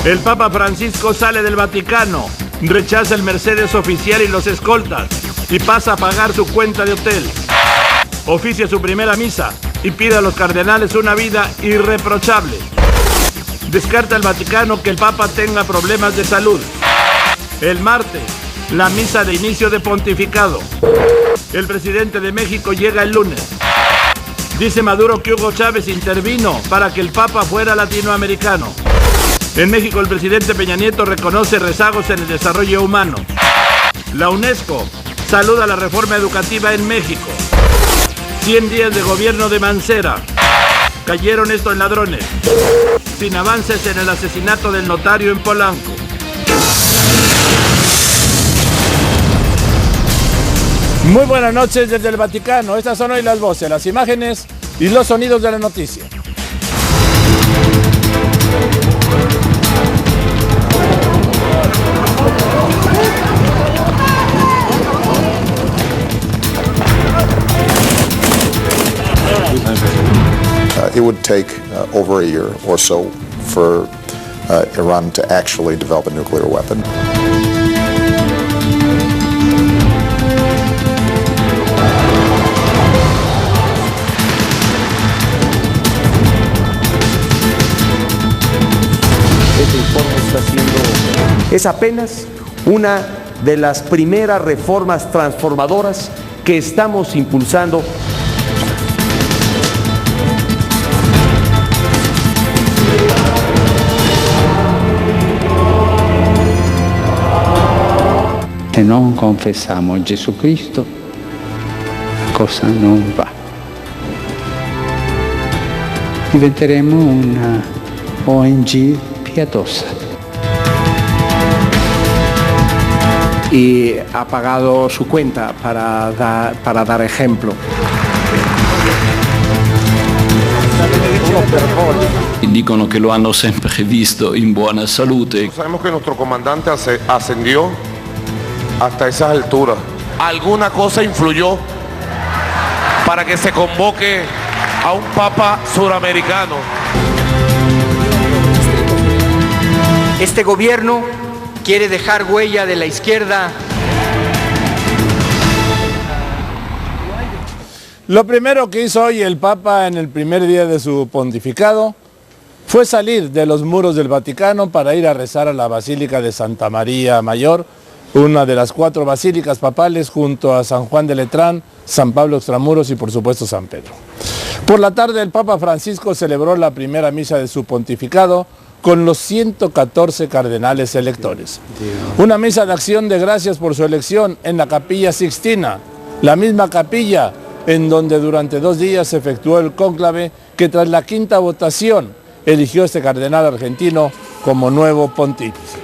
El Papa Francisco sale del Vaticano, rechaza el Mercedes oficial y los escoltas y pasa a pagar su cuenta de hotel. Oficia su primera misa y pide a los cardenales una vida irreprochable. Descarta el Vaticano que el Papa tenga problemas de salud. El martes, la misa de inicio de pontificado. El presidente de México llega el lunes. Dice Maduro que Hugo Chávez intervino para que el Papa fuera latinoamericano. En México, el presidente Peña Nieto reconoce rezagos en el desarrollo humano. La UNESCO saluda la reforma educativa en México. 100 días de gobierno de Mancera. Cayeron estos ladrones. Sin avances en el asesinato del notario en Polanco. Muy buenas noches desde el Vaticano. Estas son hoy las voces, las imágenes y los sonidos de la noticia. It would take over a year or so for Iran to actually develop a nuclear weapon. Este informe es apenas una de las primeras reformas transformadoras que estamos impulsando. Se non confessiamo Gesù Cristo, cosa non va. Diventeremo una ONG piadosa. Y ha pagado su cuenta para dar ejemplo. Dicono che lo hanno sempre visto in buona salute. Sabemos que nuestro comandante ascendió hasta esas alturas. ¿Alguna cosa influyó para que se convoque a un papa suramericano? Este gobierno quiere dejar huella de la izquierda. Lo primero que hizo hoy el Papa en el primer día de su pontificado fue salir de los muros del Vaticano para ir a rezar a la Basílica de Santa María Mayor, una de las 4 basílicas papales junto a San Juan de Letrán, San Pablo Extramuros y por supuesto San Pedro. Por la tarde el Papa Francisco celebró la primera misa de su pontificado con los 114 cardenales electores. Una misa de acción de gracias por su elección en la Capilla Sixtina, la misma capilla en donde durante 2 días se efectuó el cónclave que tras la 5ª votación eligió a este cardenal argentino como nuevo pontífice.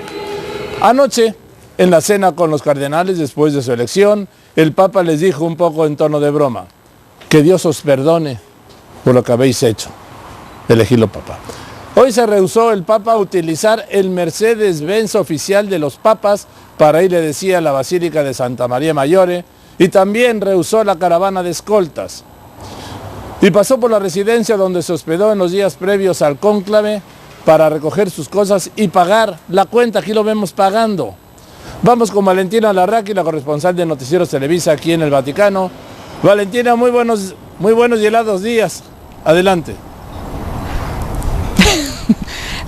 Anoche, en la cena con los cardenales después de su elección, el Papa les dijo un poco en tono de broma, que Dios os perdone por lo que habéis hecho, elegirlo Papa. Hoy se rehusó el Papa a utilizar el Mercedes-Benz oficial de los papas para ir, le decía, a la Basílica de Santa María Mayor, y también rehusó la caravana de escoltas. Y pasó por la residencia donde se hospedó en los días previos al cónclave para recoger sus cosas y pagar la cuenta. Aquí lo vemos pagando. Vamos con Valentina Larraqui, la corresponsal de Noticieros Televisa aquí en el Vaticano. Valentina, muy buenos y helados días. Adelante.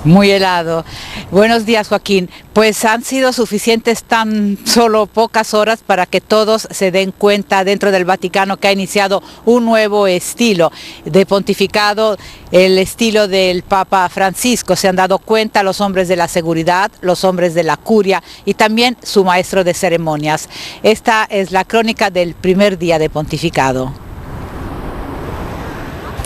Muy helado. Buenos días, Joaquín. Pues han sido suficientes tan solo pocas horas para que todos se den cuenta dentro del Vaticano que ha iniciado un nuevo estilo de pontificado, el estilo del Papa Francisco. Se han dado cuenta los hombres de la seguridad, los hombres de la curia y también su maestro de ceremonias. Esta es la crónica del primer día de pontificado.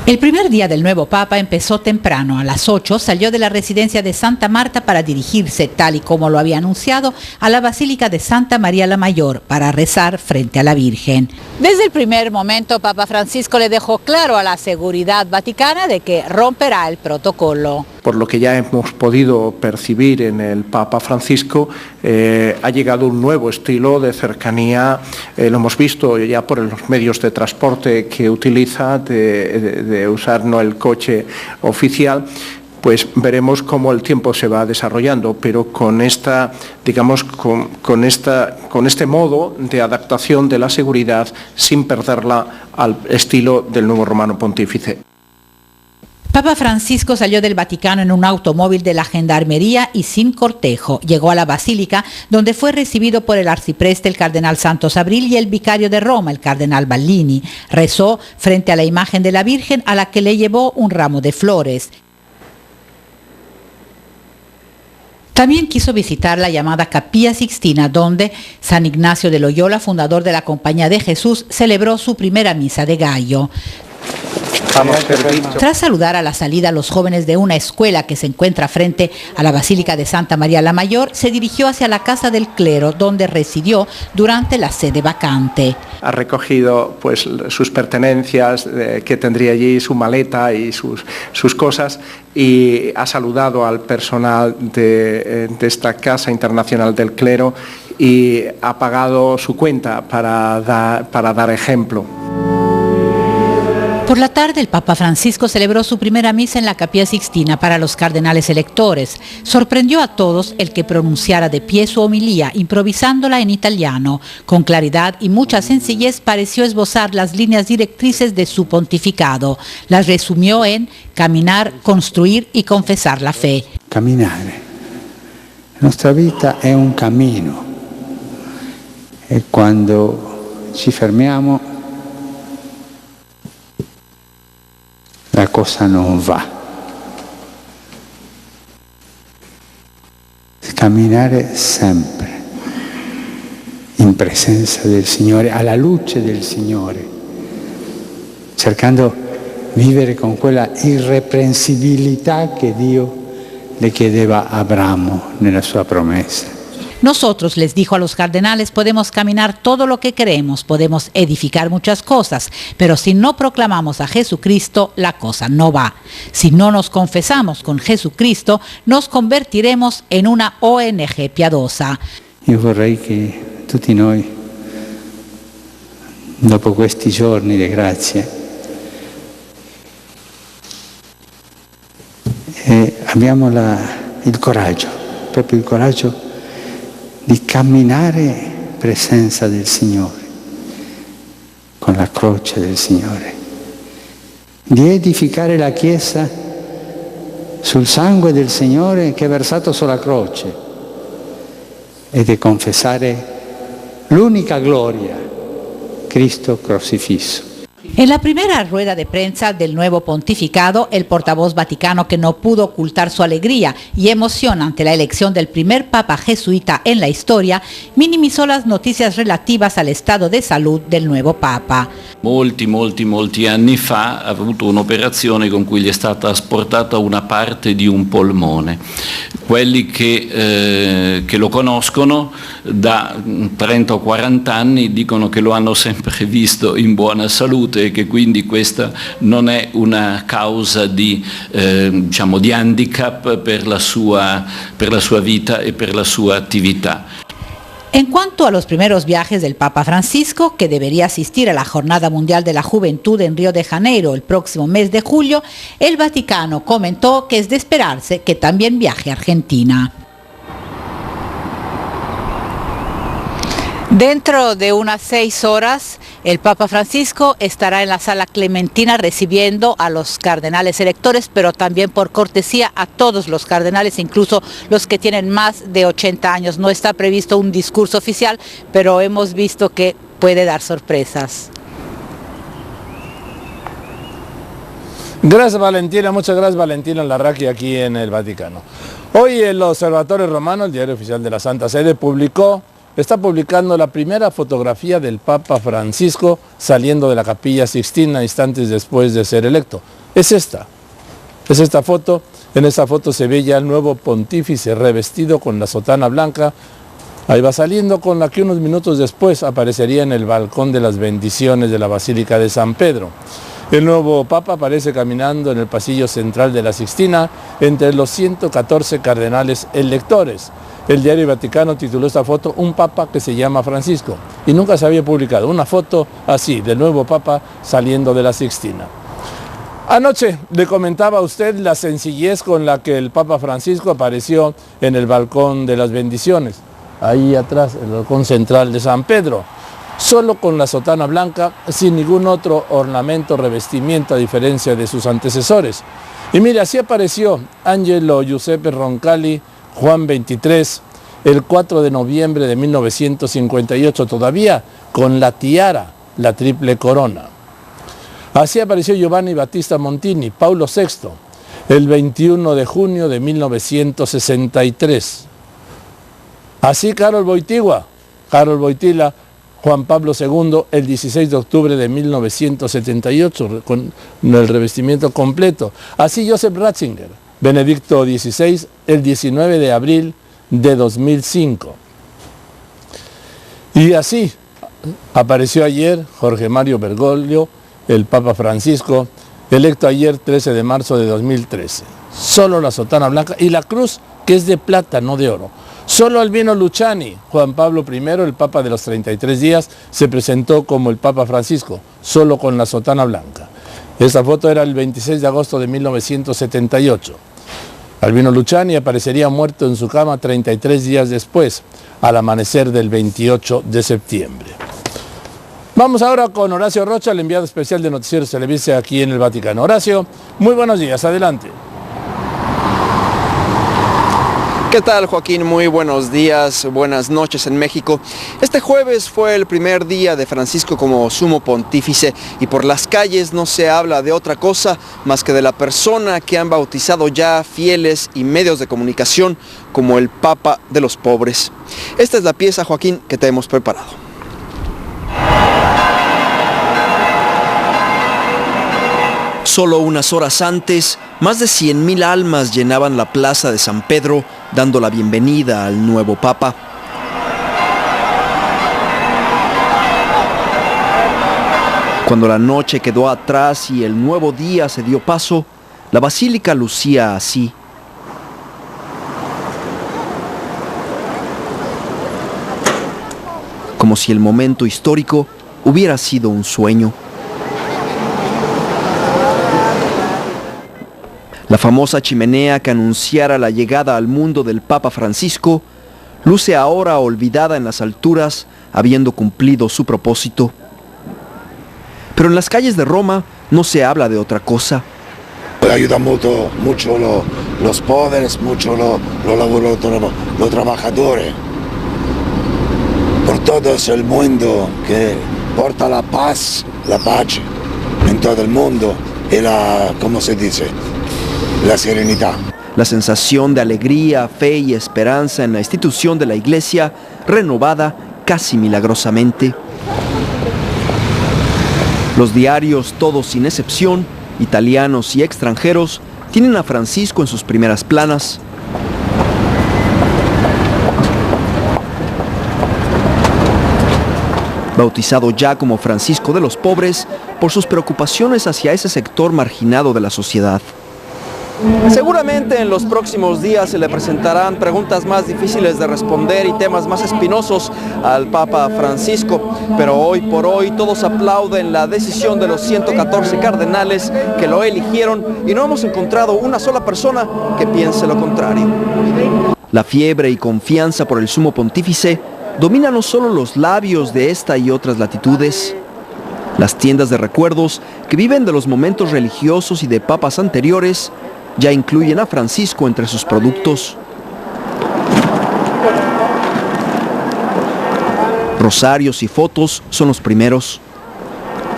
El primer día del nuevo Papa empezó temprano. A las 8 salió de la residencia de Santa Marta para dirigirse, tal y como lo había anunciado, a la Basílica de Santa María la Mayor para rezar frente a la Virgen. Desde el primer momento, Papa Francisco le dejó claro a la seguridad vaticana de que romperá el protocolo. Por lo que ya hemos podido percibir en el Papa Francisco, ha llegado un nuevo estilo de cercanía. Lo hemos visto ya por los medios de transporte que utiliza, de usar no el coche oficial. pues veremos cómo el tiempo se va desarrollando, pero con esta, digamos, con este modo de adaptación de la seguridad sin perderla al estilo del nuevo romano pontífice. Papa Francisco salió del Vaticano en un automóvil de la Gendarmería y sin cortejo. Llegó a la Basílica, donde fue recibido por el arcipreste, el cardenal Santos Abril, y el vicario de Roma, el cardenal Ballini. Rezó frente a la imagen de la Virgen, a la que le llevó un ramo de flores. También quiso visitar la llamada Capilla Sixtina, donde San Ignacio de Loyola, fundador de la Compañía de Jesús, celebró su primera misa de gallo. Tras saludar a la salida a los jóvenes de una escuela que se encuentra frente a la Basílica de Santa María la Mayor, se dirigió hacia la Casa del Clero, donde residió durante la sede vacante. Ha recogido pues sus pertenencias que tendría allí, su maleta y sus cosas, y ha saludado al personal de esta Casa Internacional del Clero y ha pagado su cuenta para dar ejemplo. Por la tarde, el Papa Francisco celebró su primera misa en la Capilla Sixtina para los cardenales electores. Sorprendió a todos el que pronunciara de pie su homilía, improvisándola en italiano. Con claridad y mucha sencillez pareció esbozar las líneas directrices de su pontificado. Las resumió en caminar, construir y confesar la fe. Camminare. La nostra vita è un cammino e quando ci fermiamo la cosa non va. Camminare sempre in presenza del Signore, alla luce del Signore, cercando vivere con quella irreprensibilità che Dio le chiedeva a Abramo nella sua promessa. Nosotros, les dijo a los cardenales, podemos caminar todo lo que queremos, podemos edificar muchas cosas, pero si no proclamamos a Jesucristo, la cosa no va. Si no nos confesamos con Jesucristo, nos convertiremos en una ONG piadosa. Io vorrei che tutti noi, dopo questi giorni di grazia, abbiamo il coraggio, proprio il coraggio di camminare in presenza del Signore, con la croce del Signore, di edificare la Chiesa sul sangue del Signore che è versato sulla croce e di confessare l'unica gloria, Cristo crocifisso. En la primera rueda de prensa del nuevo pontificado, el portavoz vaticano, que no pudo ocultar su alegría y emoción ante la elección del primer papa jesuita en la historia, minimizó las noticias relativas al estado de salud del nuevo papa. Molti anni fa ha avuto un'operazione con cui gli è stata asportata una parte di un polmone. Quelli che lo conoscono da 30 o 40 anni dicono che lo hanno sempre visto in buona salute e che quindi questa non è una causa di handicap per la sua vita e per la sua attività. En cuanto a los primeros viajes del Papa Francisco, que debería asistir a la Jornada Mundial de la Juventud en Río de Janeiro el próximo mes de julio, el Vaticano comentó que es de esperarse que también viaje a Argentina. Dentro de unas 6 horas, el Papa Francisco estará en la Sala Clementina recibiendo a los cardenales electores, pero también por cortesía a todos los cardenales, incluso los que tienen más de 80 años. No está previsto un discurso oficial, pero hemos visto que puede dar sorpresas. Gracias Valentina, muchas gracias Valentina Larraqui aquí en el Vaticano. Hoy el Observatorio Romano, el diario oficial de la Santa Sede, está publicando la primera fotografía del Papa Francisco saliendo de la Capilla Sixtina instantes después de ser electo. Es esta foto. En esta foto se ve ya el nuevo pontífice revestido con la sotana blanca. Ahí va saliendo, con la que unos minutos después aparecería en el balcón de las bendiciones de la Basílica de San Pedro. El nuevo Papa aparece caminando en el pasillo central de la Sixtina entre los 114 cardenales electores. El diario Vaticano tituló esta foto "Un Papa que se llama Francisco", y nunca se había publicado una foto así del nuevo Papa saliendo de la Sixtina. Anoche le comentaba a usted la sencillez con la que el Papa Francisco apareció en el balcón de las bendiciones, ahí atrás, el balcón central de San Pedro, solo con la sotana blanca, sin ningún otro ornamento, revestimiento, a diferencia de sus antecesores. Y mire, así apareció Angelo Giuseppe Roncalli, Juan XXIII, el 4 de noviembre de 1958, todavía con la tiara, la triple corona. Así apareció Giovanni Battista Montini, Paulo VI, el 21 de junio de 1963. Así Karol Wojtyła, Juan Pablo II, el 16 de octubre de 1978, con el revestimiento completo. Así Joseph Ratzinger, Benedicto XVI, el 19 de abril de 2005. Y así apareció ayer Jorge Mario Bergoglio, el Papa Francisco, electo ayer 13 de marzo de 2013. Solo la sotana blanca y la cruz, que es de plata, no de oro. Solo Albino Luciani, Juan Pablo I, el Papa de los 33 días, se presentó como el Papa Francisco, solo con la sotana blanca. Esta foto era el 26 de agosto de 1978. Albino Luciani aparecería muerto en su cama 33 días después, al amanecer del 28 de septiembre. Vamos ahora con Horacio Rocha, el enviado especial de Noticieros Televisa aquí en el Vaticano. Horacio, muy buenos días, adelante. ¿Qué tal, Joaquín? Muy buenos días, buenas noches en México. Este jueves fue el primer día de Francisco como sumo pontífice y por las calles no se habla de otra cosa más que de la persona que han bautizado ya fieles y medios de comunicación como el Papa de los pobres. Esta es la pieza, Joaquín, que te hemos preparado. Solo unas horas antes, más de 100,000 almas llenaban la plaza de San Pedro, dando la bienvenida al nuevo Papa. Cuando la noche quedó atrás y el nuevo día se dio paso, la basílica lucía así. Como si el momento histórico hubiera sido un sueño. La famosa chimenea que anunciara la llegada al mundo del Papa Francisco luce ahora olvidada en las alturas, habiendo cumplido su propósito. Pero en las calles de Roma no se habla de otra cosa. Ayuda mucho los pobres, mucho los trabajadores, por todo el mundo, que porta la paz en todo el mundo y ¿cómo se dice? La serenidad. La sensación de alegría, fe y esperanza en la institución de la Iglesia, renovada casi milagrosamente. Los diarios, todos sin excepción, italianos y extranjeros, tienen a Francisco en sus primeras planas. Bautizado ya como Francisco de los pobres por sus preocupaciones hacia ese sector marginado de la sociedad. Seguramente en los próximos días se le presentarán preguntas más difíciles de responder y temas más espinosos al Papa Francisco, pero hoy por hoy todos aplauden la decisión de los 114 cardenales que lo eligieron y no hemos encontrado una sola persona que piense lo contrario. La fiebre y confianza por el sumo pontífice domina no solo los labios de esta y otras latitudes. Las tiendas de recuerdos que viven de los momentos religiosos y de papas anteriores ya incluyen a Francisco entre sus productos. Rosarios y fotos son los primeros,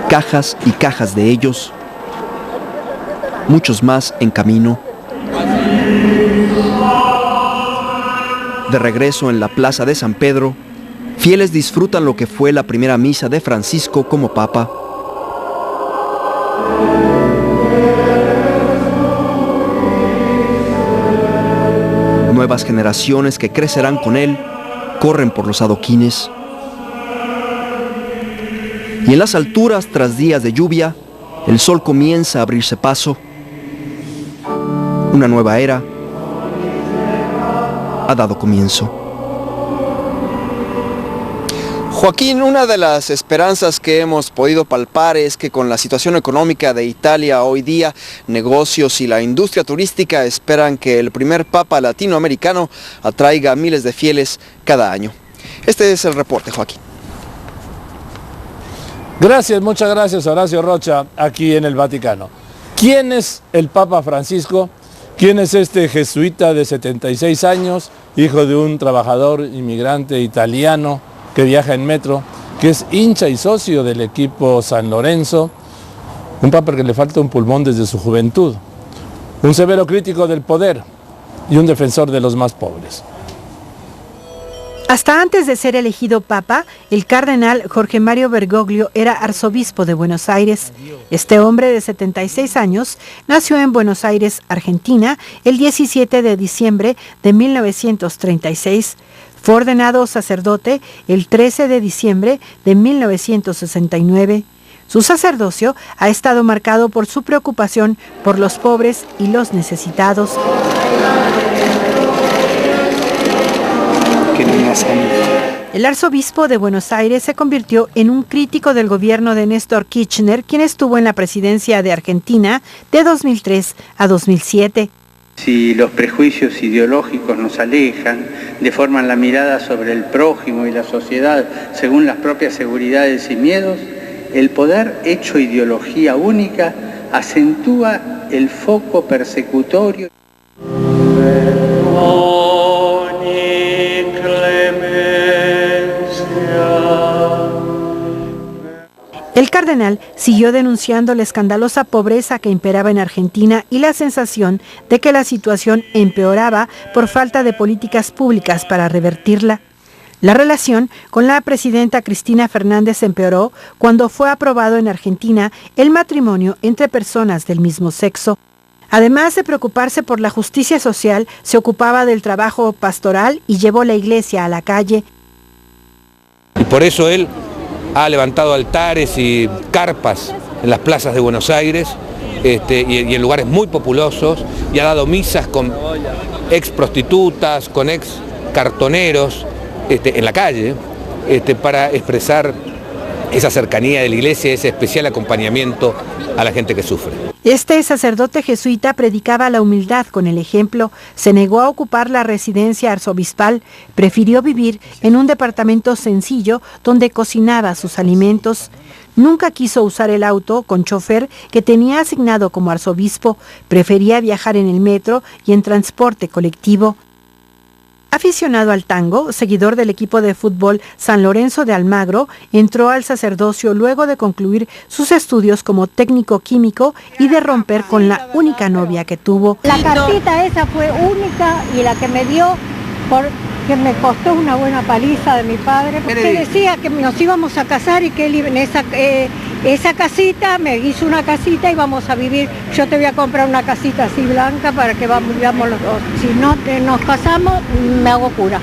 cajas y cajas de ellos, muchos más en camino. De regreso en la plaza de San Pedro, fieles disfrutan lo que fue la primera misa de Francisco como Papa. Nuevas generaciones que crecerán con él corren por los adoquines. Y en las alturas, tras días de lluvia, el sol comienza a abrirse paso. Una nueva era ha dado comienzo. Joaquín, una de las esperanzas que hemos podido palpar es que con la situación económica de Italia hoy día, negocios y la industria turística esperan que el primer papa latinoamericano atraiga a miles de fieles cada año. Este es el reporte, Joaquín. Gracias, muchas gracias, Horacio Rocha, aquí en el Vaticano. ¿Quién es el Papa Francisco? ¿Quién es este jesuita de 76 años, hijo de un trabajador inmigrante italiano que viaja en metro, que es hincha y socio del equipo San Lorenzo? Un papa que le falta un pulmón desde su juventud, un severo crítico del poder y un defensor de los más pobres. Hasta antes de ser elegido papa, el cardenal Jorge Mario Bergoglio era arzobispo de Buenos Aires. Este hombre de 76 años nació en Buenos Aires, Argentina, el 17 de diciembre de 1936. Fue ordenado sacerdote el 13 de diciembre de 1969. Su sacerdocio ha estado marcado por su preocupación por los pobres y los necesitados. El arzobispo de Buenos Aires se convirtió en un crítico del gobierno de Néstor Kirchner, quien estuvo en la presidencia de Argentina de 2003 a 2007. Si los prejuicios ideológicos nos alejan, deforman la mirada sobre el prójimo y la sociedad según las propias seguridades y miedos, el poder hecho ideología única acentúa el foco persecutorio. El cardenal siguió denunciando la escandalosa pobreza que imperaba en Argentina y la sensación de que la situación empeoraba por falta de políticas públicas para revertirla. La relación con la presidenta Cristina Fernández empeoró cuando fue aprobado en Argentina el matrimonio entre personas del mismo sexo. Además de preocuparse por la justicia social, se ocupaba del trabajo pastoral y llevó la iglesia a la calle. Y por eso él ha levantado altares y carpas en las plazas de Buenos Aires y en lugares muy populosos, y ha dado misas con ex prostitutas, con ex cartoneros en la calle, para expresar esa cercanía de la iglesia, ese especial acompañamiento a la gente que sufre. Este sacerdote jesuita predicaba la humildad con el ejemplo, se negó a ocupar la residencia arzobispal, prefirió vivir en un departamento sencillo donde cocinaba sus alimentos. Nunca quiso usar el auto con chofer que tenía asignado como arzobispo, prefería viajar en el metro y en transporte colectivo. Aficionado al tango, seguidor del equipo de fútbol San Lorenzo de Almagro, entró al sacerdocio luego de concluir sus estudios como técnico químico y de romper con la única novia que tuvo. La casita esa fue única y la que me dio, porque me costó una buena paliza de mi padre, porque decía que nos íbamos a casar y que él en esa casita, me hizo una casita y vamos a vivir, yo te voy a comprar una casita así blanca para que vivamos los dos. Si no nos casamos, me hago cura.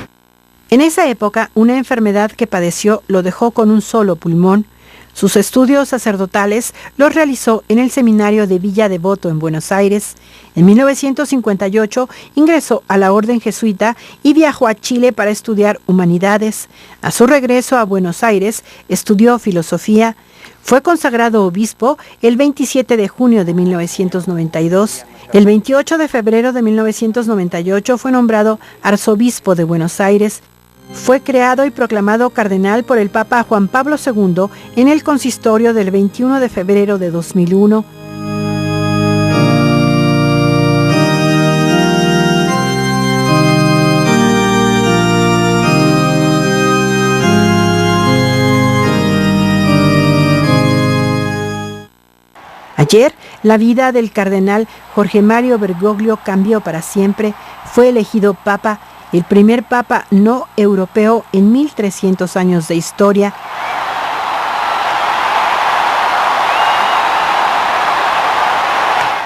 En esa época, una enfermedad que padeció lo dejó con un solo pulmón. Sus estudios sacerdotales los realizó en el seminario de Villa Devoto en Buenos Aires. En 1958 ingresó a la orden jesuita y viajó a Chile para estudiar humanidades. A su regreso a Buenos Aires, estudió filosofía. Fue consagrado obispo el 27 de junio de 1992. El 28 de febrero de 1998 fue nombrado arzobispo de Buenos Aires. Fue creado y proclamado cardenal por el Papa Juan Pablo II en el consistorio del 21 de febrero de 2001. Ayer, la vida del cardenal Jorge Mario Bergoglio cambió para siempre. Fue elegido papa, el primer papa no europeo en 1300 años de historia.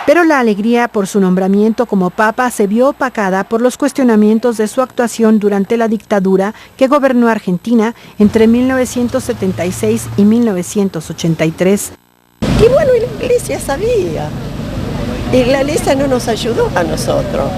Pero la alegría por su nombramiento como papa se vio opacada por los cuestionamientos de su actuación durante la dictadura que gobernó Argentina entre 1976 y 1983. Y bueno, la iglesia sabía. Y la iglesia no nos ayudó a nosotros.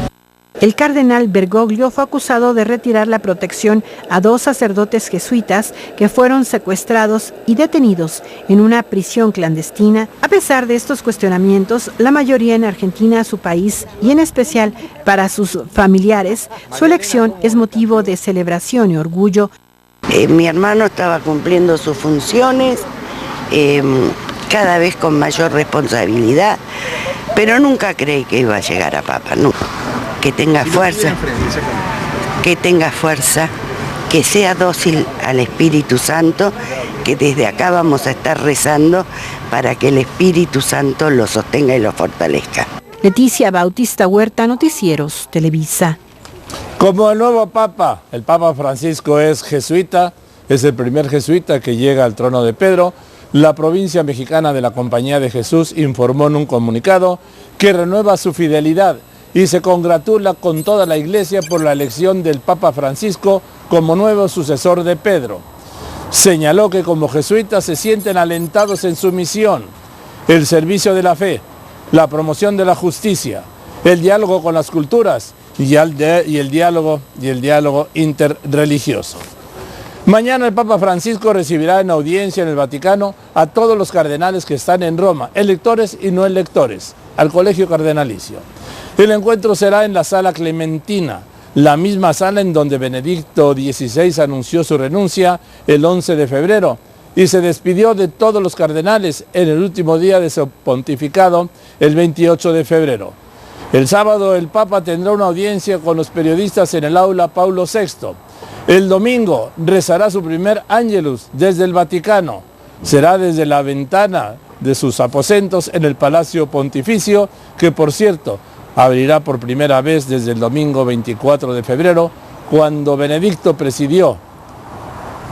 El cardenal Bergoglio fue acusado de retirar la protección a 2 sacerdotes jesuitas que fueron secuestrados y detenidos en una prisión clandestina. A pesar de estos cuestionamientos, la mayoría en Argentina, su país, y en especial para sus familiares, su elección es motivo de celebración y orgullo. Mi hermano estaba cumpliendo sus funciones, cada vez con mayor responsabilidad, pero nunca creí que iba a llegar a Papa, nunca. Que tenga fuerza, que sea dócil al Espíritu Santo, que desde acá vamos a estar rezando para que el Espíritu Santo lo sostenga y lo fortalezca. Leticia Bautista Huerta, Noticieros, Televisa. Como el nuevo Papa, el Papa Francisco es jesuita, es el primer jesuita que llega al trono de Pedro, la provincia mexicana de la Compañía de Jesús informó en un comunicado que renueva su fidelidad y se congratula con toda la Iglesia por la elección del Papa Francisco como nuevo sucesor de Pedro. Señaló que como jesuitas se sienten alentados en su misión, el servicio de la fe, la promoción de la justicia, el diálogo con las culturas y el diálogo interreligioso. Mañana el Papa Francisco recibirá en audiencia en el Vaticano a todos los cardenales que están en Roma, electores y no electores, al Colegio Cardenalicio. El encuentro será en la Sala Clementina, la misma sala en donde Benedicto XVI anunció su renuncia el 11 de febrero y se despidió de todos los cardenales en el último día de su pontificado, el 28 de febrero. El sábado el Papa tendrá una audiencia con los periodistas en el aula Paulo VI. El domingo rezará su primer Ángelus desde el Vaticano. Será desde la ventana de sus aposentos en el Palacio Pontificio, que por cierto abrirá por primera vez desde el domingo 24 de febrero, cuando Benedicto presidió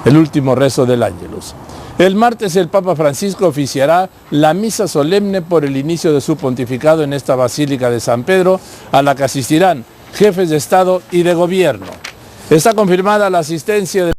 el último rezo del Ángelus. El martes el Papa Francisco oficiará la misa solemne por el inicio de su pontificado en esta Basílica de San Pedro, a la que asistirán jefes de Estado y de Gobierno. Está confirmada la asistencia de